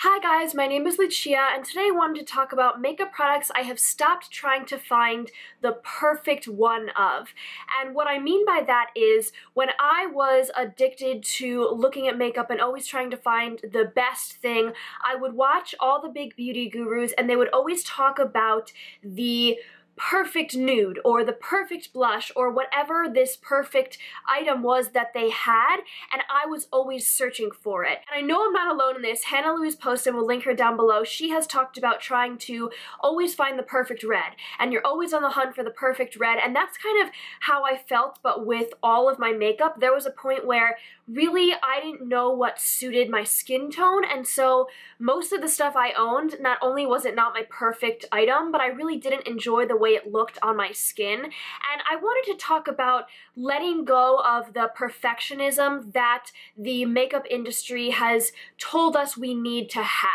Hi guys, my name is Lucia, and today I wanted to talk about makeup products I have stopped trying to find the perfect one of. And what I mean by that is, when I was addicted to looking at makeup and always trying to find the best thing, I would watch all the big beauty gurus and they would always talk about the perfect nude or the perfect blush or whatever this perfect item was that they had, and I was always searching for it. And I know I'm not alone in this. Hannah Lou's post, and we'll link her down below, she has talked about trying to always find the perfect red, and you're always on the hunt for the perfect red, and that's kind of how I felt, but with all of my makeup. There was a point where really I didn't know what suited my skin tone, and so most of the stuff I owned, not only was it not my perfect item, but I really didn't enjoy the way it looked on my skin. And I wanted to talk about letting go of the perfectionism that the makeup industry has told us we need to have.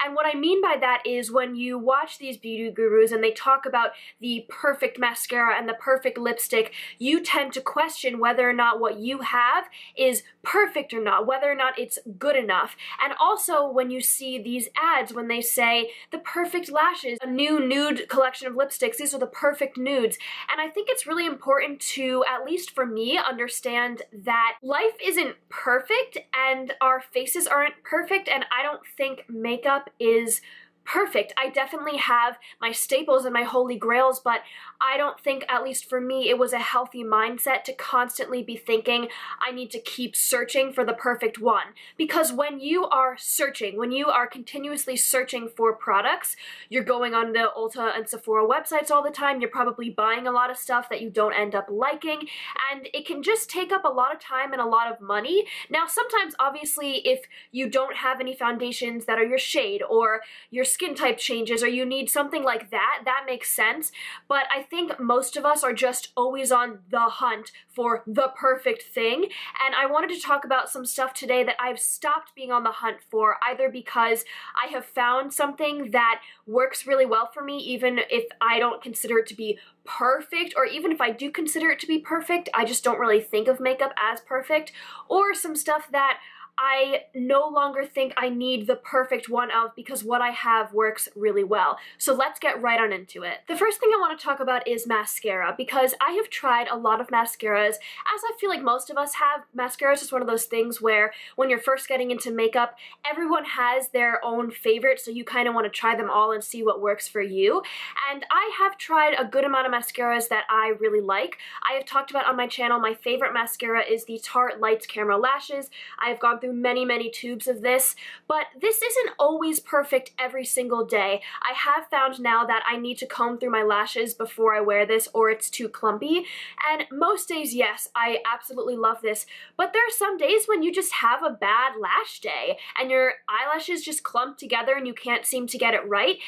And what I mean by that is, when you watch these beauty gurus and they talk about the perfect mascara and the perfect lipstick, you tend to question whether or not what you have is perfect or not, whether or not it's good enough. And also when you see these ads when they say the perfect lashes, a new nude collection of lipsticks, these are the perfect nudes. And I think it's really important to, at least for me, understand that life isn't perfect and our faces aren't perfect, and I don't think makeup is perfect. I definitely have my staples and my holy grails, but I don't think, at least for me, it was a healthy mindset to constantly be thinking I need to keep searching for the perfect one. Because when you are searching, when you are continuously searching for products, you're going on the Ulta and Sephora websites all the time, you're probably buying a lot of stuff that you don't end up liking, and it can just take up a lot of time and a lot of money. Now, sometimes, obviously, if you don't have any foundations that are your shade, or your skin type changes, or you need something like that, that makes sense. But I think most of us are just always on the hunt for the perfect thing, and I wanted to talk about some stuff today that I've stopped being on the hunt for, either because I have found something that works really well for me, even if I don't consider it to be perfect, or even if I do consider it to be perfect, I just don't really think of makeup as perfect, or some stuff that I no longer think I need the perfect one of, because what I have works really well. So let's get right on into it. The first thing I want to talk about is mascara, because I have tried a lot of mascaras. As I feel like most of us have, mascara is just one of those things where when you're first getting into makeup, everyone has their own favorite, so you kind of want to try them all and see what works for you. And I have tried a good amount of mascaras that I really like. I have talked about on my channel, my favorite mascara is the Tarte Lights Camera Lashes. I have gone through many tubes of this, but this isn't always perfect every single day. I have found now that I need to comb through my lashes before I wear this, or it's too clumpy. And most days, yes, I absolutely love this, but there are some days when you just have a bad lash day and your eyelashes just clump together and you can't seem to get it right.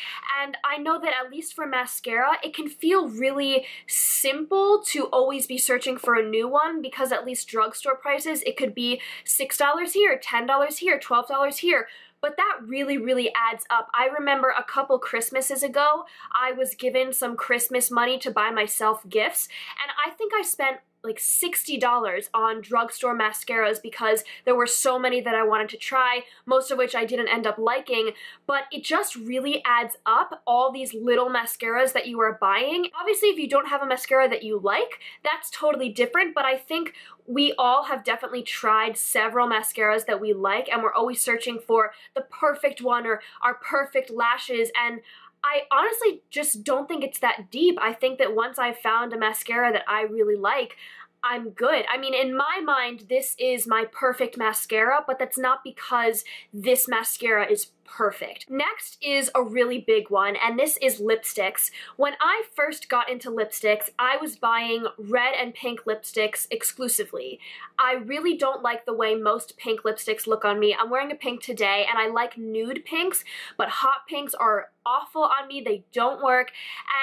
And I know that, at least for mascara, it can feel really simple to always be searching for a new one, because at least drugstore prices, it could be $6 here, $10 here, $12 here, but that really adds up. I remember a couple Christmases ago, I was given some Christmas money to buy myself gifts, and I think I spent like $60 on drugstore mascaras because there were so many that I wanted to try, most of which I didn't end up liking, but it just really adds up, all these little mascaras that you are buying. Obviously, if you don't have a mascara that you like, that's totally different, but I think we all have definitely tried several mascaras that we like, and we're always searching for the perfect one or our perfect lashes, and I honestly just don't think it's that deep. I think that once I've found a mascara that I really like, I'm good. I mean, in my mind, this is my perfect mascara, but that's not because this mascara is perfect. Next is a really big one, and this is lipsticks. When I first got into lipsticks, I was buying red and pink lipsticks exclusively. I really don't like the way most pink lipsticks look on me. I'm wearing a pink today, and I like nude pinks, but hot pinks are awful on me. They don't work.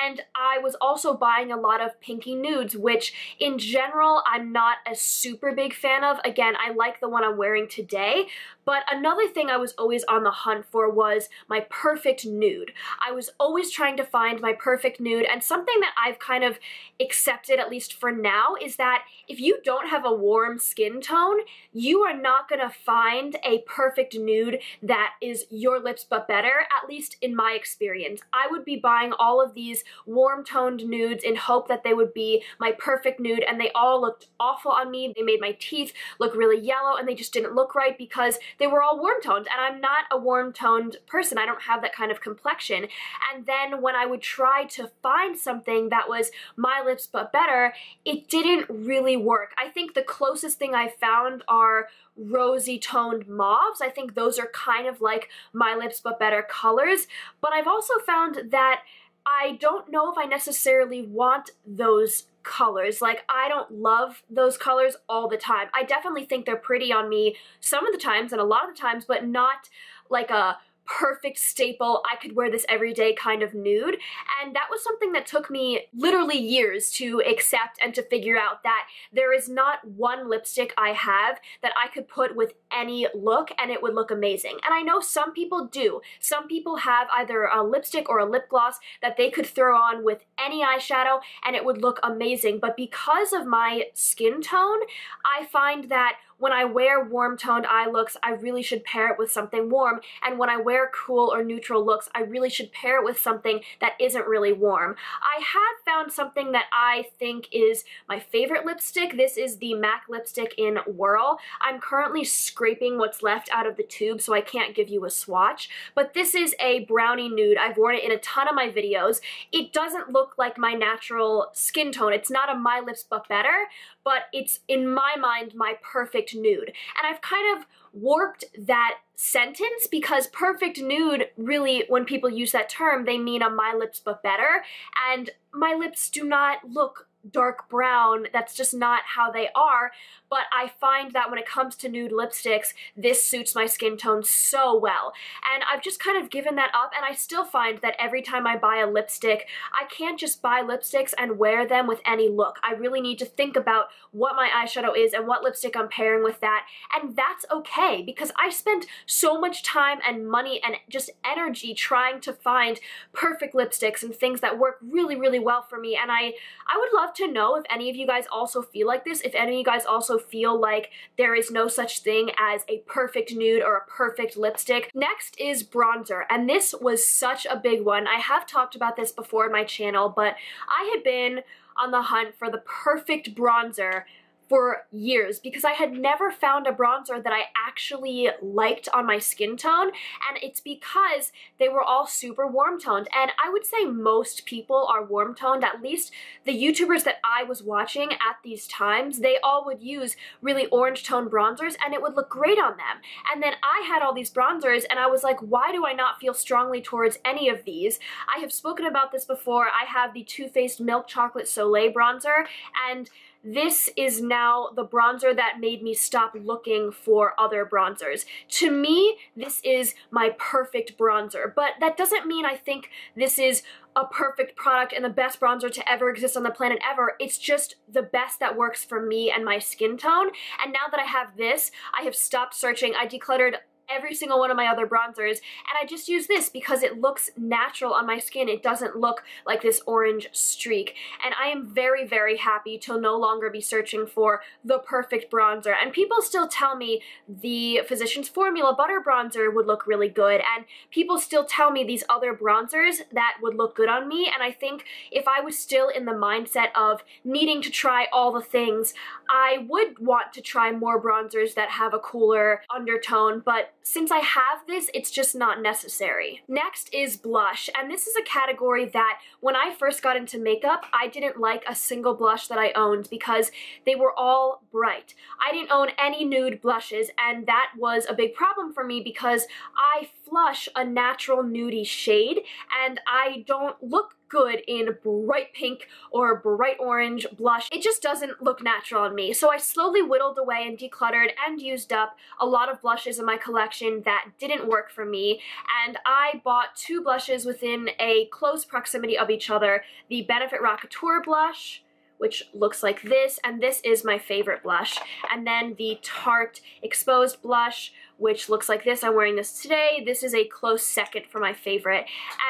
And I was also buying a lot of pinky nudes, which in general I'm not a super big fan of. Again, I like the one I'm wearing today, But another thing I was always on the hunt for was my perfect nude. I was always trying to find my perfect nude, and something that I've kind of accepted, at least for now, is that if you don't have a warm skin tone, you are not gonna find a perfect nude that is your lips but better, at least in my experience. I would be buying all of these warm-toned nudes in hope that they would be my perfect nude, and they all looked awful on me. They made my teeth look really yellow, and they just didn't look right because they were all warm-toned, and I'm not a warm-toned person. I don't have that kind of complexion. And then when I would try to find something that was my lips but better, it didn't really work. I think the closest thing I found are rosy toned mauves. I think those are kind of like my lips but better colors, but I've also found that I don't know if I necessarily want those colors. Like, I don't love those colors all the time. I definitely think they're pretty on me some of the times and a lot of the times, but not like a perfect staple, I could wear this every day kind of nude. And that was something that took me literally years to accept and to figure out, that there is not one lipstick I have that I could put with any look and it would look amazing. And I know some people do. Some people have either a lipstick or a lip gloss that they could throw on with any eyeshadow and it would look amazing. But because of my skin tone, I find that when I wear warm-toned eye looks, I really should pair it with something warm, and when I wear cool or neutral looks, I really should pair it with something that isn't really warm. I have found something that I think is my favorite lipstick. This is the MAC lipstick in Whirl. I'm currently scraping what's left out of the tube, so I can't give you a swatch, but this is a brownie nude. I've worn it in a ton of my videos. It doesn't look like my natural skin tone. It's not a my lips but better, but it's, in my mind, my perfect nude. And I've kind of warped that sentence because perfect nude, really, when people use that term, they mean a my lips but better, and my lips do not look dark brown. That's just not how they are. But I find that when it comes to nude lipsticks, this suits my skin tone so well. And I've just kind of given that up, and I still find that every time I buy a lipstick, I can't just buy lipsticks and wear them with any look. I really need to think about what my eyeshadow is and what lipstick I'm pairing with that, and that's okay, because I spent so much time and money and just energy trying to find perfect lipsticks and things that work really, really well for me, and I would love to know if any of you guys also feel like this, if any of you guys also feel like there is no such thing as a perfect nude or a perfect lipstick. Next is bronzer, and this was such a big one. I have talked about this before in my channel, but I had been on the hunt for the perfect bronzer for years because I had never found a bronzer that I actually liked on my skin tone, and it's because they were all super warm toned, and I would say most people are warm toned. At least the YouTubers that I was watching at these times, they all would use really orange toned bronzers and it would look great on them. And then I had all these bronzers and I was like, why do I not feel strongly towards any of these? I have spoken about this before. I have the Too Faced Milk Chocolate Soleil bronzer, and this is now the bronzer that made me stop looking for other bronzers. To me, this is my perfect bronzer, but that doesn't mean I think this is a perfect product and the best bronzer to ever exist on the planet ever. It's just the best that works for me and my skin tone. And now that I have this, I have stopped searching. I decluttered every single one of my other bronzers, and I just use this because it looks natural on my skin. It doesn't look like this orange streak, and I am very, very happy to no longer be searching for the perfect bronzer. And people still tell me the Physicians Formula Butter Bronzer would look really good, and people still tell me these other bronzers that would look good on me, and I think if I was still in the mindset of needing to try all the things, I would want to try more bronzers that have a cooler undertone, but since I have this, it's just not necessary. Next is blush, and this is a category that when I first got into makeup, I didn't like a single blush that I owned because they were all bright. I didn't own any nude blushes, and that was a big problem for me because I flush a natural nudie shade, and I don't look good in bright pink or bright orange blush. It just doesn't look natural on me. So I slowly whittled away and decluttered and used up a lot of blushes in my collection that didn't work for me, and I bought two blushes within a close proximity of each other, the Benefit Rockateur blush, which looks like this, and this is my favorite blush. And then the Tarte Exposed blush, which looks like this. I'm wearing this today. This is a close second for my favorite.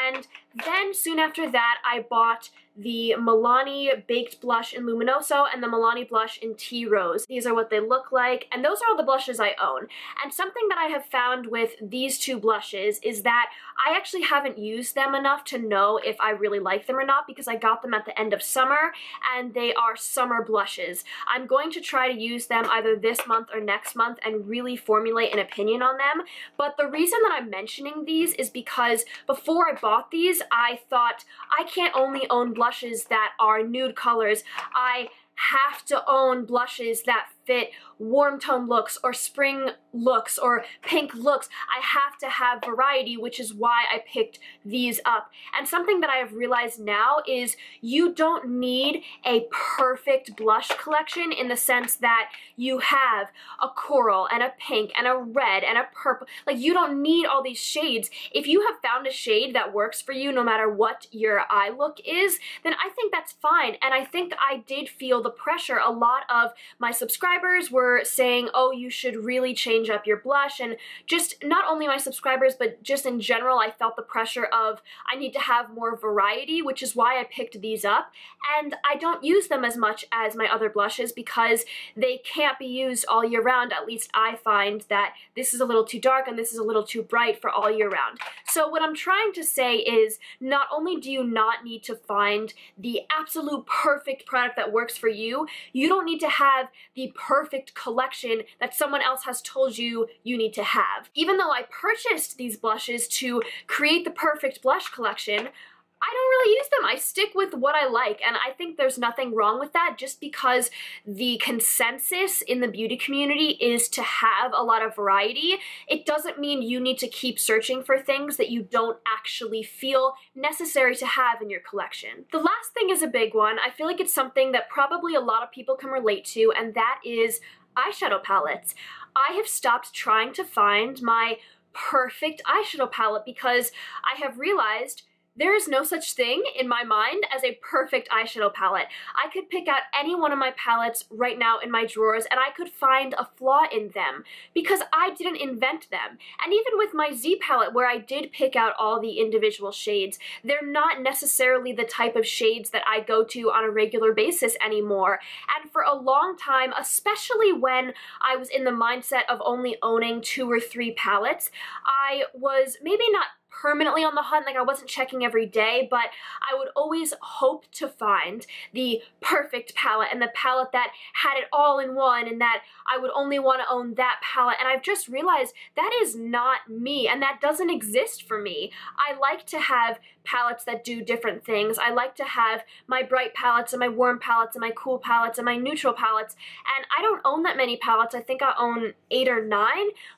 And then soon after that, I bought the Milani Baked Blush in Luminoso and the Milani Blush in Tea Rose. These are what they look like, and those are all the blushes I own. And something that I have found with these two blushes is that I actually haven't used them enough to know if I really like them or not, because I got them at the end of summer, and they are summer blushes. I'm going to try to use them either this month or next month and really formulate an opinion on them. But the reason that I'm mentioning these is because before I bought these, I thought I can't only own blushes that are nude colors. I have to own blushes that fit warm tone looks or spring looks or pink looks. I have to have variety, which is why I picked these up. And something that I have realized now is you don't need a perfect blush collection in the sense that you have a coral and a pink and a red and a purple. Like, you don't need all these shades. If you have found a shade that works for you no matter what your eye look is, then I think that's fine. And I think I did feel the pressure. A lot of my subscribers were saying, oh, you should really change up your blush, and just not only my subscribers, but just in general, I felt the pressure of I need to have more variety, which is why I picked these up. And I don't use them as much as my other blushes because they can't be used all year round. At least I find that this is a little too dark and this is a little too bright for all year round. So what I'm trying to say is, not only do you not need to find the absolute perfect product that works for you, you don't need to have the perfect collection that someone else has told you you need to have. Even though I purchased these blushes to create the perfect blush collection, I don't really use them. I stick with what I like, and I think there's nothing wrong with that. Just because the consensus in the beauty community is to have a lot of variety, it doesn't mean you need to keep searching for things that you don't actually feel necessary to have in your collection. The last thing is a big one. I feel like it's something that probably a lot of people can relate to, and that is eyeshadow palettes. I have stopped trying to find my perfect eyeshadow palette because I have realized there is no such thing in my mind as a perfect eyeshadow palette. I could pick out any one of my palettes right now in my drawers and I could find a flaw in them because I didn't invent them. And even with my Z palette, where I did pick out all the individual shades, they're not necessarily the type of shades that I go to on a regular basis anymore. And for a long time, especially when I was in the mindset of only owning 2 or 3 palettes, I was maybe not permanently on the hunt, like I wasn't checking every day, but I would always hope to find the perfect palette and the palette that had it all in one, and that I would only want to own that palette. And I've just realized that is not me, and that doesn't exist for me. I like to have palettes that do different things. I like to have my bright palettes and my warm palettes and my cool palettes and my neutral palettes, and I don't own that many palettes. I think I own 8 or 9,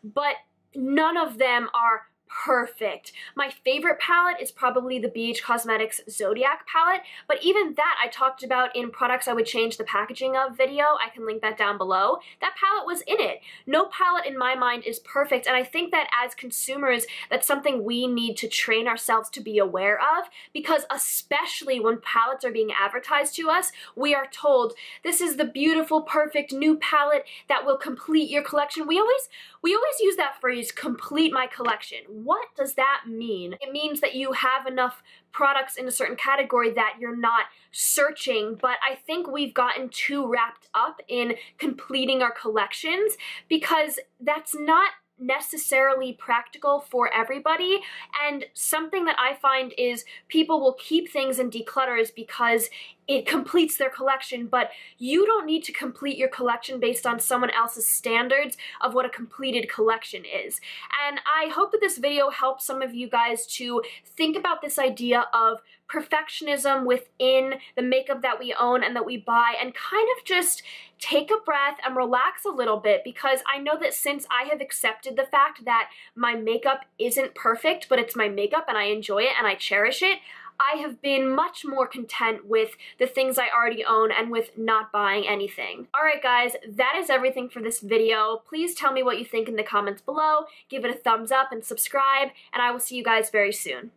but none of them are perfect. My favorite palette is probably the BH Cosmetics Zodiac palette, but even that I talked about in products I would change the packaging of video. I can link that down below. That palette was in it. No palette in my mind is perfect, and I think that as consumers, that's something we need to train ourselves to be aware of, because especially when palettes are being advertised to us, we are told this is the beautiful, perfect new palette that will complete your collection. We always use that phrase, complete my collection. What does that mean? It means that you have enough products in a certain category that you're not searching, but I think we've gotten too wrapped up in completing our collections because that's not necessarily practical for everybody. And something that I find is people will keep things in declutters because it completes their collection, but you don't need to complete your collection based on someone else's standards of what a completed collection is. And I hope that this video helps some of you guys to think about this idea of perfectionism within the makeup that we own and that we buy, and kind of just take a breath and relax a little bit, because I know that since I have accepted the fact that my makeup isn't perfect, but it's my makeup and I enjoy it and I cherish it, I have been much more content with the things I already own and with not buying anything. Alright guys, that is everything for this video. Please tell me what you think in the comments below, give it a thumbs up and subscribe, and I will see you guys very soon.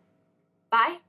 Bye!